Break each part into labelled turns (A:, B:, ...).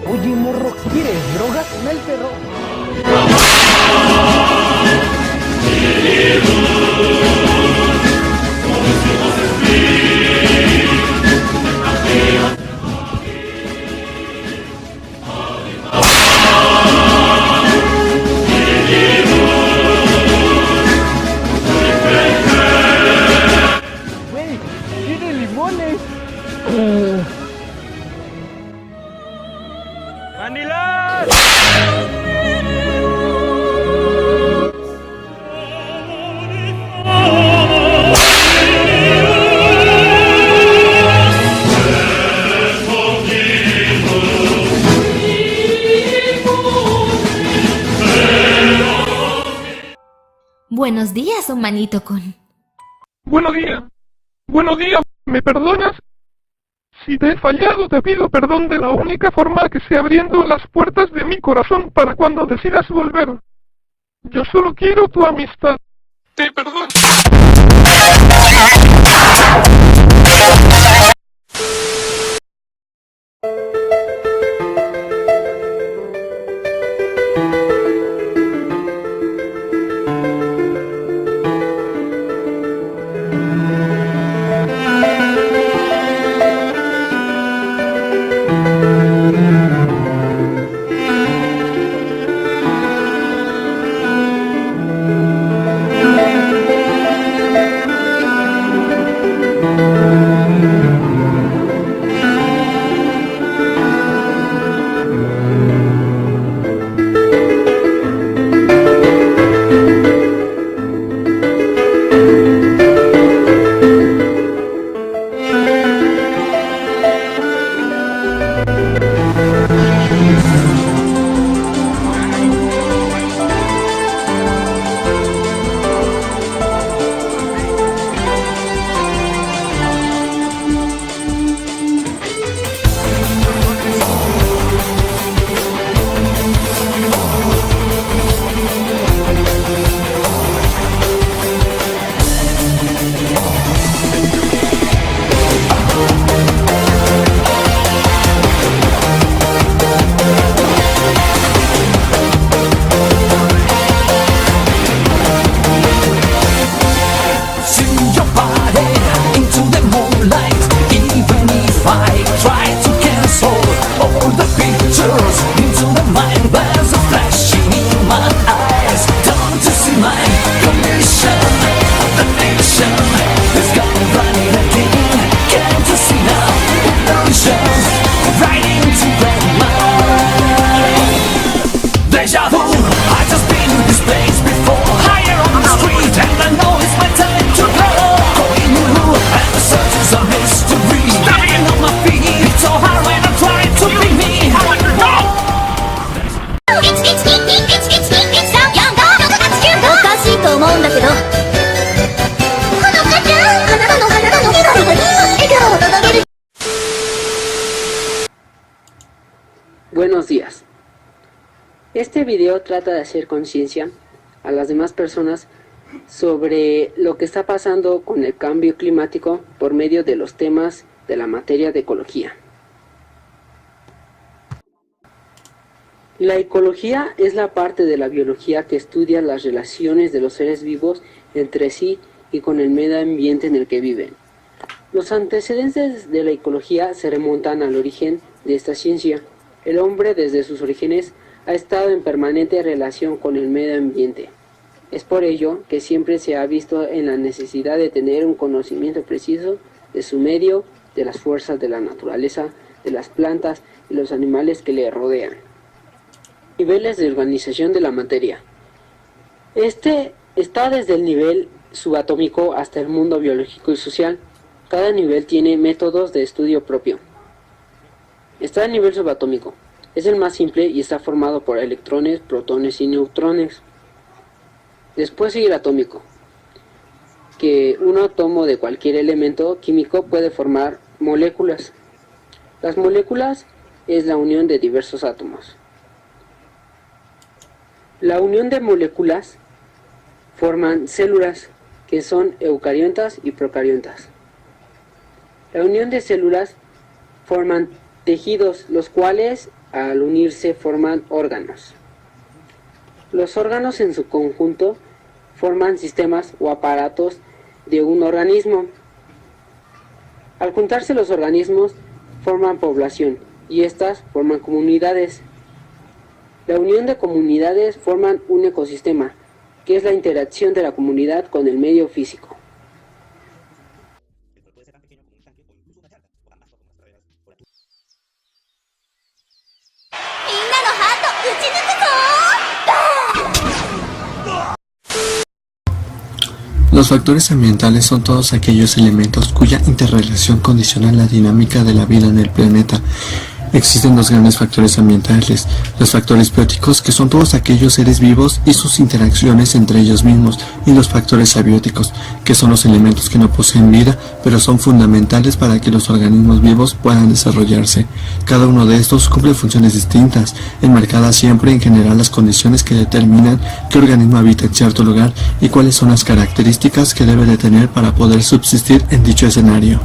A: Oye, morro, ¿quieres drogas? Con el perro. Güey, tiene limones. ¡Manila!
B: Buenos días, humanito Kun.
C: Buenos días. Buenos días. ¿Me perdonas? Si te he fallado, te pido perdón de la única forma que sé abriendo las puertas de mi corazón para cuando decidas volver. Yo solo quiero tu amistad. Te perdono.
D: Buenos días. Este video trata de hacer conciencia a las demás personas sobre lo que está pasando con el cambio climático por medio de los temas de la materia de ecología. La ecología es la parte de la biología que estudia las relaciones de los seres vivos entre sí y con el medio ambiente en el que viven. Los antecedentes de la ecología se remontan al origen de esta ciencia. El hombre desde sus orígenes ha estado en permanente relación con el medio ambiente. Es por ello que siempre se ha visto en la necesidad de tener un conocimiento preciso de su medio, de las fuerzas de la naturaleza, de las plantas y los animales que le rodean. Niveles de organización de la materia. Este está desde el nivel subatómico hasta el mundo biológico y social. Cada nivel tiene métodos de estudio propio. Está el nivel subatómico. Es el más simple y está formado por electrones, protones y neutrones. Después sigue el atómico, que un átomo de cualquier elemento químico puede formar moléculas. Las moléculas es la unión de diversos átomos. La unión de moléculas forman células, que son eucariotas y procariotas. La unión de células forman tejidos, los cuales al unirse forman órganos. Los órganos en su conjunto forman sistemas o aparatos de un organismo. Al juntarse los organismos forman población y estas forman comunidades. La unión de comunidades forman un ecosistema, que es la interacción de la comunidad con el medio físico.
E: Los factores ambientales son todos aquellos elementos cuya interrelación condiciona la dinámica de la vida en el planeta. Existen dos grandes factores ambientales, los factores bióticos, que son todos aquellos seres vivos y sus interacciones entre ellos mismos, y los factores abióticos, que son los elementos que no poseen vida, pero son fundamentales para que los organismos vivos puedan desarrollarse. Cada uno de estos cumple funciones distintas, enmarcadas siempre en general las condiciones que determinan qué organismo habita en cierto lugar y cuáles son las características que debe de tener para poder subsistir en dicho escenario.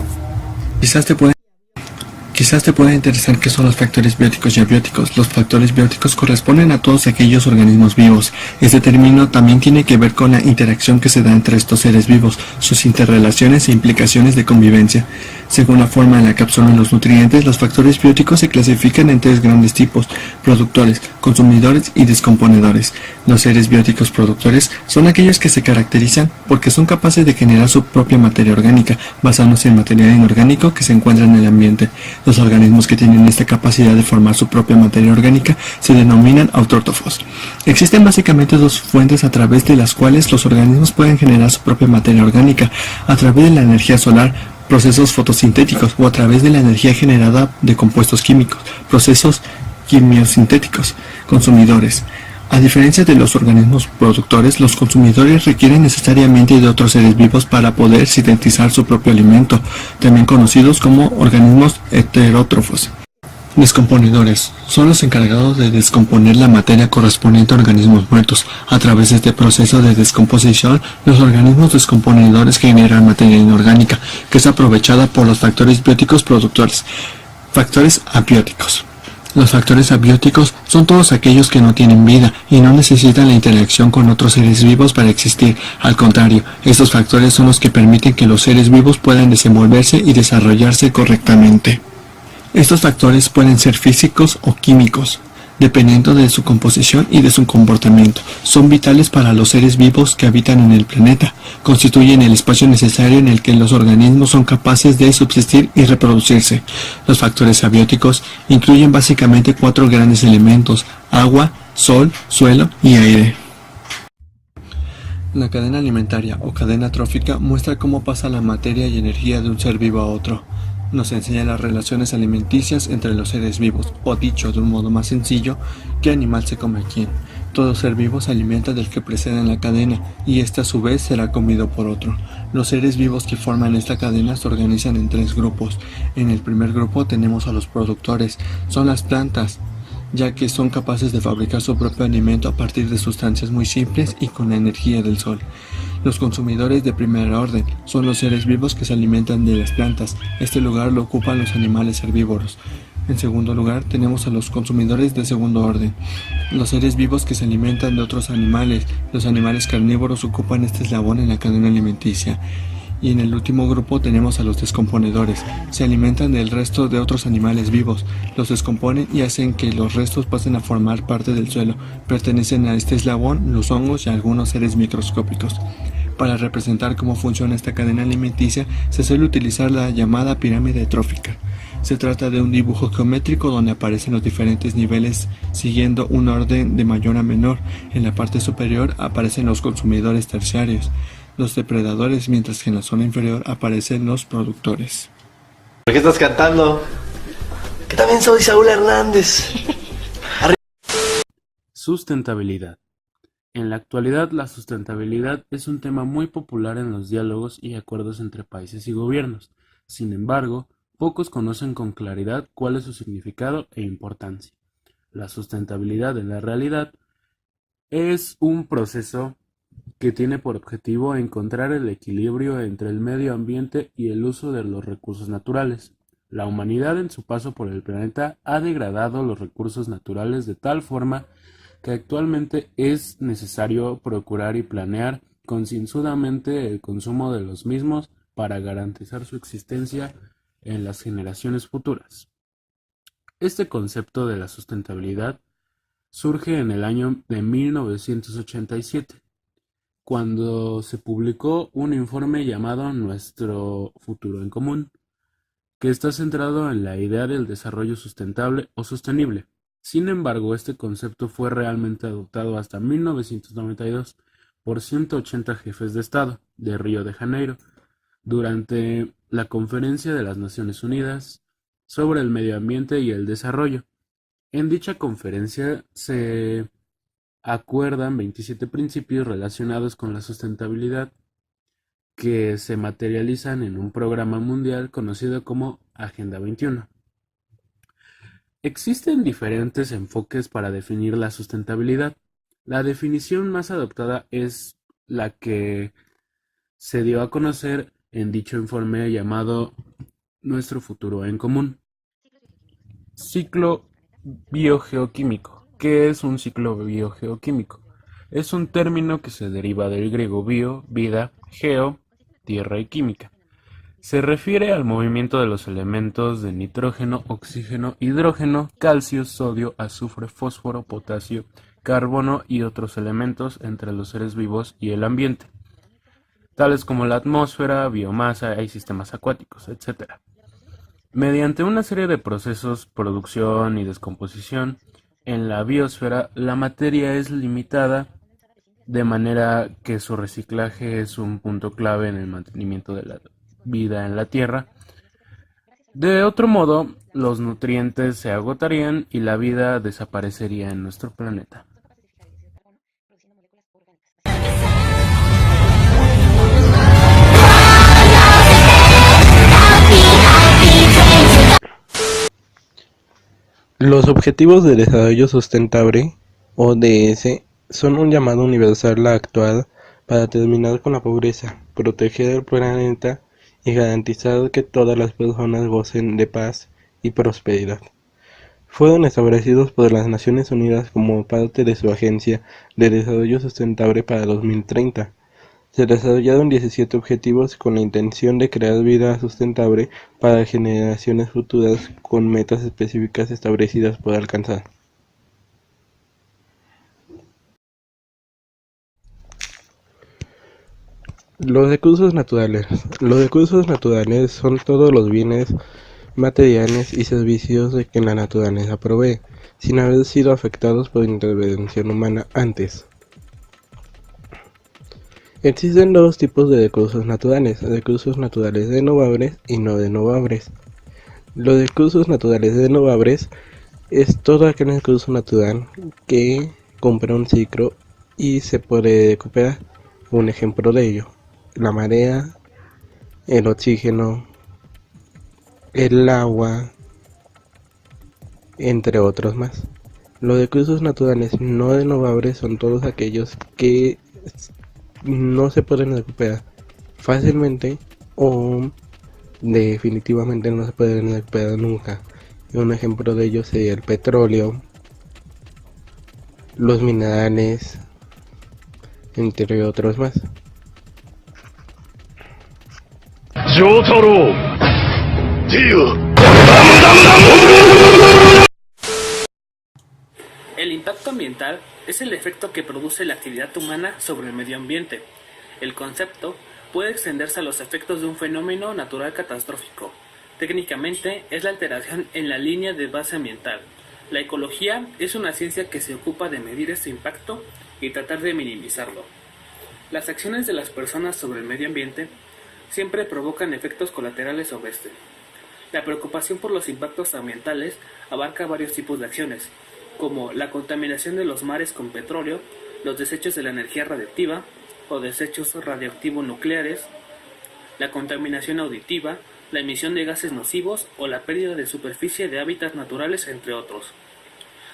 E: Quizás te pueda interesar qué son los factores bióticos y abióticos. Los factores bióticos corresponden a todos aquellos organismos vivos. Este término también tiene que ver con la interacción que se da entre estos seres vivos, sus interrelaciones e implicaciones de convivencia. Según la forma en la que absorben los nutrientes, los factores bióticos se clasifican en tres grandes tipos: productores, consumidores y descomponedores. Los seres bióticos productores son aquellos que se caracterizan porque son capaces de generar su propia materia orgánica, basándose en material inorgánico que se encuentra en el ambiente. Los organismos que tienen esta capacidad de formar su propia materia orgánica se denominan autótrofos. Existen básicamente dos fuentes a través de las cuales los organismos pueden generar su propia materia orgánica: a través de la energía solar, procesos fotosintéticos, o a través de la energía generada de compuestos químicos, procesos quimiosintéticos. Consumidores. A diferencia de los organismos productores, los consumidores requieren necesariamente de otros seres vivos para poder sintetizar su propio alimento, también conocidos como organismos heterótrofos. Descomponedores. Son los encargados de descomponer la materia correspondiente a organismos muertos. A través de este proceso de descomposición, los organismos descomponedores generan materia inorgánica, que es aprovechada por los factores bióticos productores. Factores abióticos. Los factores abióticos son todos aquellos que no tienen vida y no necesitan la interacción con otros seres vivos para existir. Al contrario, estos factores son los que permiten que los seres vivos puedan desenvolverse y desarrollarse correctamente. Estos factores pueden ser físicos o químicos, dependiendo de su composición y de su comportamiento. Son vitales para los seres vivos que habitan en el planeta. Constituyen el espacio necesario en el que los organismos son capaces de subsistir y reproducirse. Los factores abióticos incluyen básicamente 4 grandes elementos: agua, sol, suelo y aire. La cadena alimentaria o cadena trófica muestra cómo pasa la materia y energía de un ser vivo a otro. Nos enseña las relaciones alimenticias entre los seres vivos, o dicho de un modo más sencillo, qué animal se come a quién. Todo ser vivo se alimenta del que precede en la cadena, y este a su vez será comido por otro. Los seres vivos que forman esta cadena se organizan en 3 grupos. En el primer grupo tenemos a los productores, son las plantas, ya que son capaces de fabricar su propio alimento a partir de sustancias muy simples y con la energía del sol. Los consumidores de primer orden son los seres vivos que se alimentan de las plantas. Este lugar lo ocupan los animales herbívoros. En segundo lugar tenemos a los consumidores de segundo orden, los seres vivos que se alimentan de otros animales. Los animales carnívoros ocupan este eslabón en la cadena alimenticia. Y en el último grupo tenemos a los descomponedores. Se alimentan del resto de otros animales vivos, los descomponen y hacen que los restos pasen a formar parte del suelo. Pertenecen a este eslabón los hongos y algunos seres microscópicos. Para representar cómo funciona esta cadena alimenticia, se suele utilizar la llamada pirámide trófica. Se trata de un dibujo geométrico donde aparecen los diferentes niveles siguiendo un orden de mayor a menor. En la parte superior aparecen los consumidores terciarios, los depredadores, mientras que en la zona inferior aparecen los productores.
F: ¿Por qué estás cantando? Que también soy Saúl Hernández.
G: Sustentabilidad. En la actualidad, la sustentabilidad es un tema muy popular en los diálogos y acuerdos entre países y gobiernos. Sin embargo, pocos conocen con claridad cuál es su significado e importancia. La sustentabilidad en la realidad es un proceso que tiene por objetivo encontrar el equilibrio entre el medio ambiente y el uso de los recursos naturales. La humanidad en su paso por el planeta ha degradado los recursos naturales de tal forma que actualmente es necesario procurar y planear concienzudamente el consumo de los mismos para garantizar su existencia en las generaciones futuras. Este concepto de la sustentabilidad surge en el año de 1987, cuando se publicó un informe llamado Nuestro futuro en común, que está centrado en la idea del desarrollo sustentable o sostenible. Sin embargo, este concepto fue realmente adoptado hasta 1992 por 180 jefes de Estado de Río de Janeiro durante la Conferencia de las Naciones Unidas sobre el Medio Ambiente y el Desarrollo. En dicha conferencia se acuerdan 27 principios relacionados con la sustentabilidad que se materializan en un programa mundial conocido como Agenda 21. Existen diferentes enfoques para definir la sustentabilidad. La definición más adoptada es la que se dio a conocer en dicho informe llamado Nuestro futuro en común. Ciclo biogeoquímico. ¿Qué es un ciclo biogeoquímico? Es un término que se deriva del griego bio, vida, geo, tierra y química. Se refiere al movimiento de los elementos de nitrógeno, oxígeno, hidrógeno, calcio, sodio, azufre, fósforo, potasio, carbono y otros elementos entre los seres vivos y el ambiente, tales como la atmósfera, biomasa y sistemas acuáticos, etc. Mediante una serie de procesos, producción y descomposición, en la biosfera la materia es limitada, de manera que su reciclaje es un punto clave en el mantenimiento de la vida en la Tierra. De otro modo, los nutrientes se agotarían y la vida desaparecería en nuestro planeta.
H: Los Objetivos de Desarrollo Sustentable, ODS, son un llamado universal actual para terminar con la pobreza, proteger el planeta y garantizar que todas las personas gocen de paz y prosperidad. Fueron establecidos por las Naciones Unidas como parte de su Agencia de Desarrollo Sustentable para 2030. Se desarrollaron 17 objetivos con la intención de crear vida sustentable para generaciones futuras con metas específicas establecidas por alcanzar. Los recursos naturales. Los recursos naturales son todos los bienes materiales y servicios de que la naturaleza provee, sin haber sido afectados por intervención humana antes. Existen dos tipos de recursos naturales renovables y no renovables. Los recursos naturales renovables es todo aquel recurso natural que cumple un ciclo y se puede recuperar. Un ejemplo de ello: la marea, el oxígeno, el agua, entre otros más. Los recursos naturales no renovables son todos aquellos que no se pueden recuperar fácilmente o definitivamente no se pueden recuperar nunca. Un ejemplo de ello sería el petróleo, los minerales, entre otros más.
I: El impacto ambiental es el efecto que produce la actividad humana sobre el medio ambiente. El concepto puede extenderse a los efectos de un fenómeno natural catastrófico. Técnicamente es la alteración en la línea de base ambiental. La ecología es una ciencia que se ocupa de medir este impacto y tratar de minimizarlo. Las acciones de las personas sobre el medio ambiente siempre provocan efectos colaterales sobre este. La preocupación por los impactos ambientales abarca varios tipos de acciones, como la contaminación de los mares con petróleo, los desechos de la energía radiactiva o desechos radioactivos nucleares, la contaminación auditiva, la emisión de gases nocivos o la pérdida de superficie de hábitats naturales, entre otros.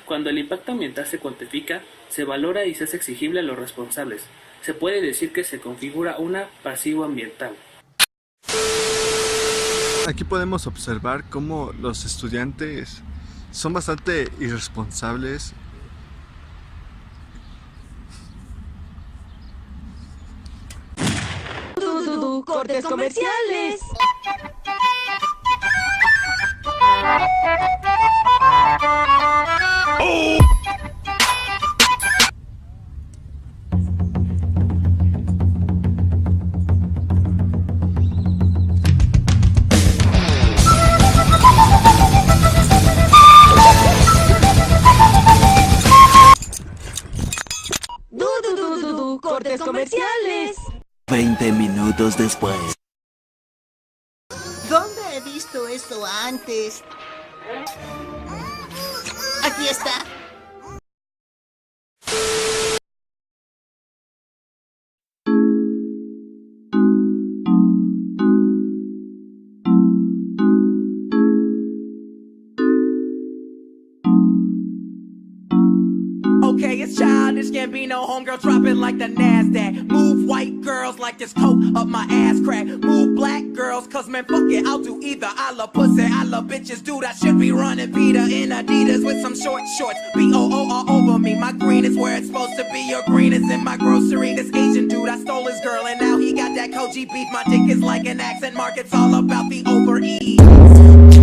I: Cuando el impacto ambiental se cuantifica, se valora y se hace exigible a los responsables. Se puede decir que se configura una pasivo ambiental.
E: Aquí podemos observar cómo los estudiantes son bastante irresponsables.
J: Cortes comerciales. Cortes comerciales.
K: 20 minutos después.
J: ¿Dónde he visto esto antes? Aquí está.
L: Okay, it's childish, can't be no homegirl dropping like the NASDAQ. Move white girls like this coat up my ass crack. Move black girls, cause man, fuck it, I'll do either. I love pussy, I love bitches, dude, I should be running Vita in Adidas with some short shorts. B-O-O all over me, my green is where it's supposed to be. Your green is in my grocery. This Asian dude, I stole his girl and now he got that Koji beef. My dick is like an accent mark, it's all about the overeat.